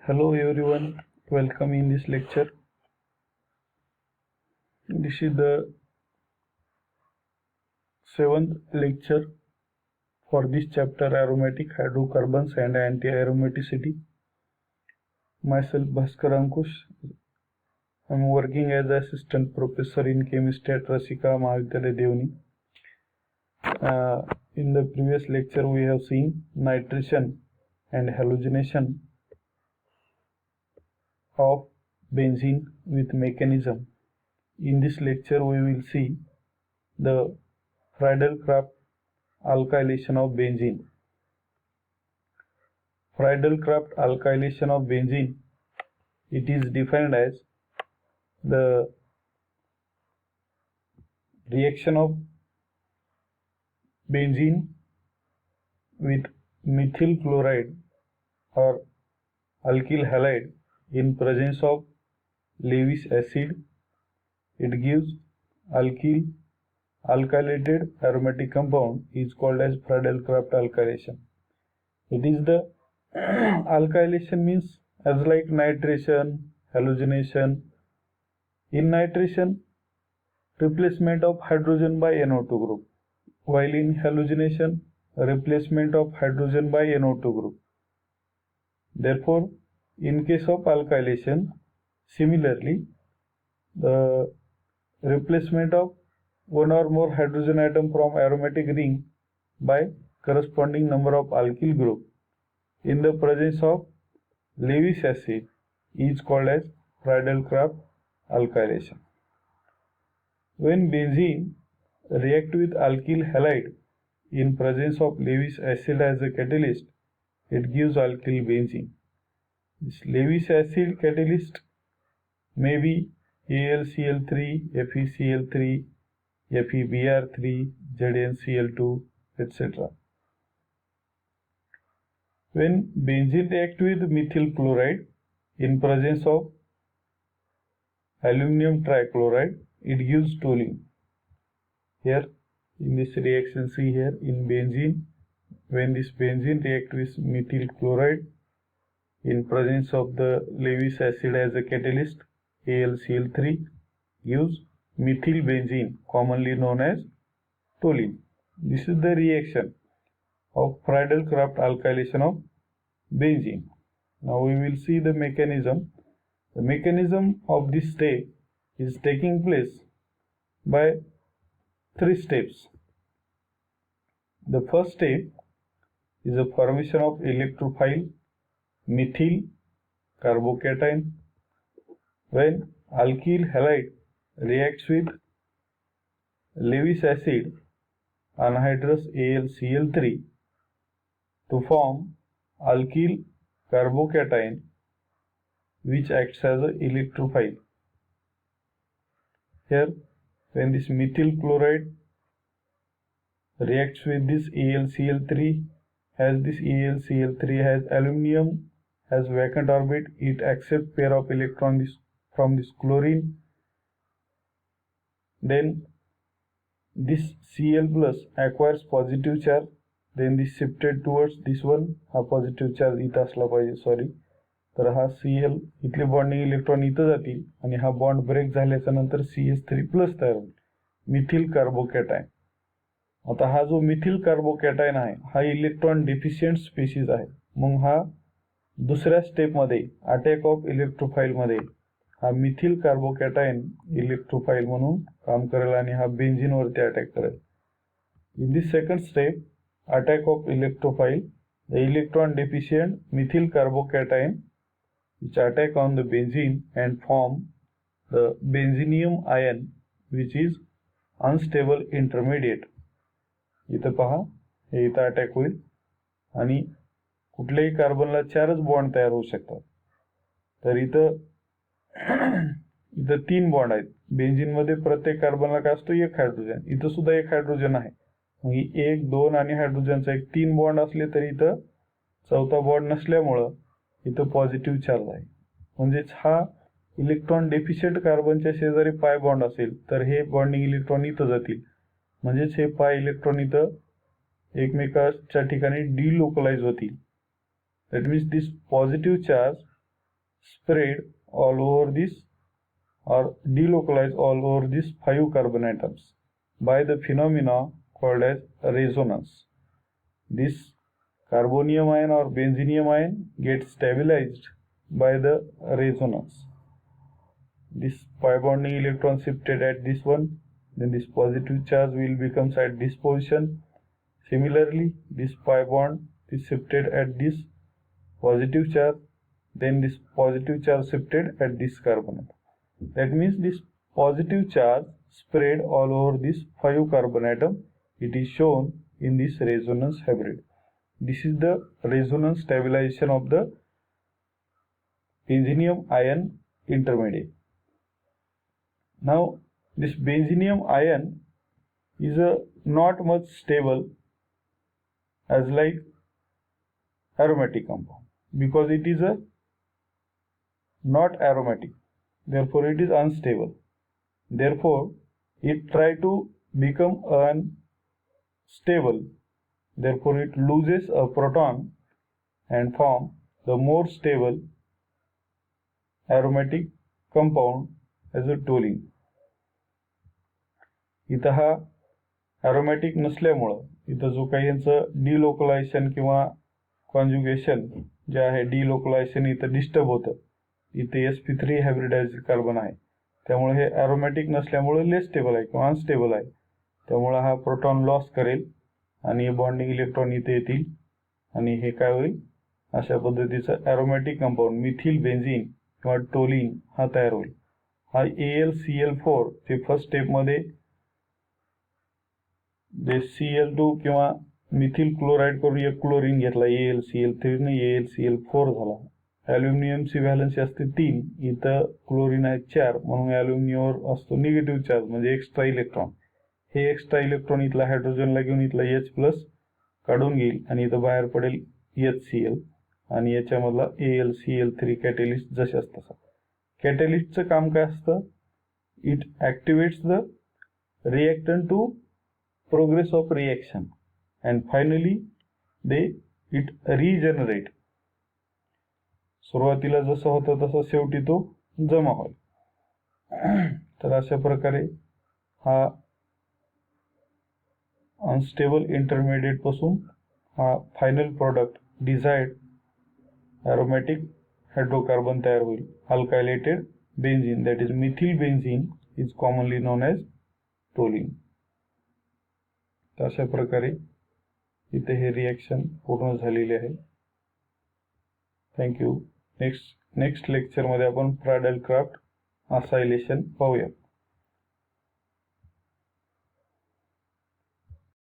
Hello everyone, welcome in this lecture. This is the seventh lecture for this chapter, aromatic hydrocarbons and anti-aromaticity. Myself Bhaskar Ankush. I am working as assistant professor in chemistry at Rasika Mahavidyalaya Devani. In the previous lecture we have seen nitration and halogenation of benzene with mechanism. In this lecture we will see the Friedel-Crafts alkylation of benzene. Friedel-Crafts alkylation of benzene, it is defined as the reaction of benzene with methyl chloride or alkyl halide in presence of Lewis acid. It gives alkylated aromatic compound is called as Friedel-Crafts alkylation. It is the alkylation means as like nitration, halogenation. In nitration, replacement of hydrogen by NO2 group, while in halogenation, replacement of hydrogen by NO2 group. Therefore, in case of alkylation, similarly, the replacement of one or more hydrogen atom from aromatic ring by corresponding number of alkyl group in the presence of Lewis acid is called as Friedel-Crafts alkylation. When benzene react with alkyl halide in presence of Lewis acid as a catalyst, it gives alkyl benzene. This Lewis acid catalyst may be AlCl3, FeCl3, FeBr3, ZnCl2, etc. When benzene reacts with methyl chloride in presence of aluminum trichloride, it gives toluene. Here in this reaction, see here in benzene, when this benzene reacts with methyl chloride in presence of the Lewis acid as a catalyst, AlCl3 gives methyl benzene, commonly known as toluene. This is the reaction of Friedel-Crafts alkylation of benzene. Now we will see the mechanism. The mechanism of this step is taking place by three steps. The first step is the formation of electrophile methyl carbocation. When alkyl halide reacts with Lewis acid anhydrous AlCl3 to form alkyl carbocation, which acts as an electrophile. Here, when this methyl chloride reacts with this AlCl3, as this AlCl3 has aluminum as vacant orbit, it accepts pair of electrons from this chlorine. Then this Cl plus acquires positive charge, then this shifted towards this one, हा positive charge इथं असला पाहिजे, sorry. तर हा Cl इथले bonding electron इथं जातील आणि हा बॉन्ड ब्रेक झाल्याच्या नंतर CH3 प्लस तयार होईल, मिथिल कार्बोकॅटायन. आता हा जो मिथिल कार्बोकॅटायन आहे हा इलेक्ट्रॉन डिफिशियंट स्पीशीज आहे. मग हा दुसऱ्या स्टेपमध्ये अटॅक ऑफ इलेक्ट्रोफाइल मध्ये हा मिथिल कार्बोकॅटायन इलेक्ट्रोफाइल म्हणून काम करेल आणि हा बेन्झीन वरती अटॅक करेल. In this second step attack of electrophile, the electron deficient methyl carbocation which attack on the benzene and form the benzenium ion which is unstable intermediate. इथं पहा, हे इथं अटॅक होईल आणि कुठल्याही कार्बनला चारच बॉन्ड तयार होऊ शकतात. तर इथं तीन बॉन्ड आहेत. बेन्झीन मध्ये प्रत्येक कार्बनला काय असतो, एक हायड्रोजन. इथं सुद्धा एक हायड्रोजन आहे. मग एक, दोन आणि हायड्रोजनचा एक तीन बॉन्ड असले तरी इथं चौथा बॉन्ड नसल्यामुळं इथं पॉझिटिव्ह चार्ज आहे. म्हणजेच हा इलेक्ट्रॉन डेफिशियंट कार्बनच्या शेजारी पाय बॉन्ड असेल तर हे बॉन्डिंग इलेक्ट्रॉन इथं जातील. म्हणजेच हे पाय इलेक्ट्रॉन इथं एकमेकाच्या ठिकाणी डिलोकलाइज होतील. That means this positive charge spread all over this or delocalize all over these 5 carbon atoms by the phenomena called as resonance. This carbonium ion or benzenium ion gets stabilized by the resonance. This pi bonding electron shifted at this one, then this positive charge will becomes at this position. Similarly, this pi bond is shifted at this positive charge, then this positive charge shifted at this carbon atom. That means this positive charge spread all over this 5 carbon atom. It is shown in this resonance hybrid. This is the resonance stabilization of the benzenium ion intermediate. Now this benzenium ion is not much stable as like aromatic compound, because it is not aromatic, therefore it is unstable. Therefore it try to become unstable, therefore it loses a proton and form the more stable aromatic compound as a toluene. इथं हा aromatic नसल्यामुळं इथं जो काही यांचं डिलोकलायझेशन किंवा conjugation जे आहे, डिलोकलायझेशन इथं डिस्टर्ब होतं. इथे sp3 हायब्रिडाइज्ड कार्बन आहे, त्यामुळे हे aromatic नसल्यामुळे लेस स्टेबल आहे किंवा अनस्टेबल आहे. त्यामुळे हा प्रोटॉन लॉस करेल आणि बॉन्डिंग इलेक्ट्रॉन इथे येतील आणि हे काय होईल, अशा पद्धतीचं aromatic कंपाऊंड मिथिल बेन्झीन किंवा टोलिन हा तयार होईल. हा AlCl4 चे फर्स्ट स्टेप मध्ये जे Cl2 किंवा मिथिल क्लोराइड करून एक क्लोरीन घेतला, AlCl3 ने AlCl4 झाला. ॲल्युमिनियमची व्हॅलन्सी असते 3, इथं क्लोरीन आहे 4, म्हणून ॲल्युमिनियमवर असतो निगेटिव्ह चार्ज म्हणजे एक्स्ट्रा इलेक्ट्रॉन. हे एक्स्ट्रा इलेक्ट्रॉन इथला हायड्रोजनला घेऊन इथला H+ काढून घेईल आणि इथं बाहेर पडेल HCl आणि याच्यामधला AlCl3 कॅटलिस्ट जशाच तसा. कॅटलिस्टचं काम काय असतं, it activates the reactant to progress of reaction and finally it regenerate. सुरुवातीला जसं होतं तसं शेवटी तो जमा होईल. तर अशा प्रकारे हा अनस्टेबल इंटरमिडिएट पासून हा final product desired aromatic hydrocarbon तयार होईल. Alkylated benzene, that is methyl benzene is commonly known as toluene. अशा प्रकारे इथे हे रिएक्शन पूर्ण झालेले आहे. थँक्यू. नेक्स्ट लेक्चरमध्ये आपण फ्राडल क्राफ्ट असायलेशन पाहूया.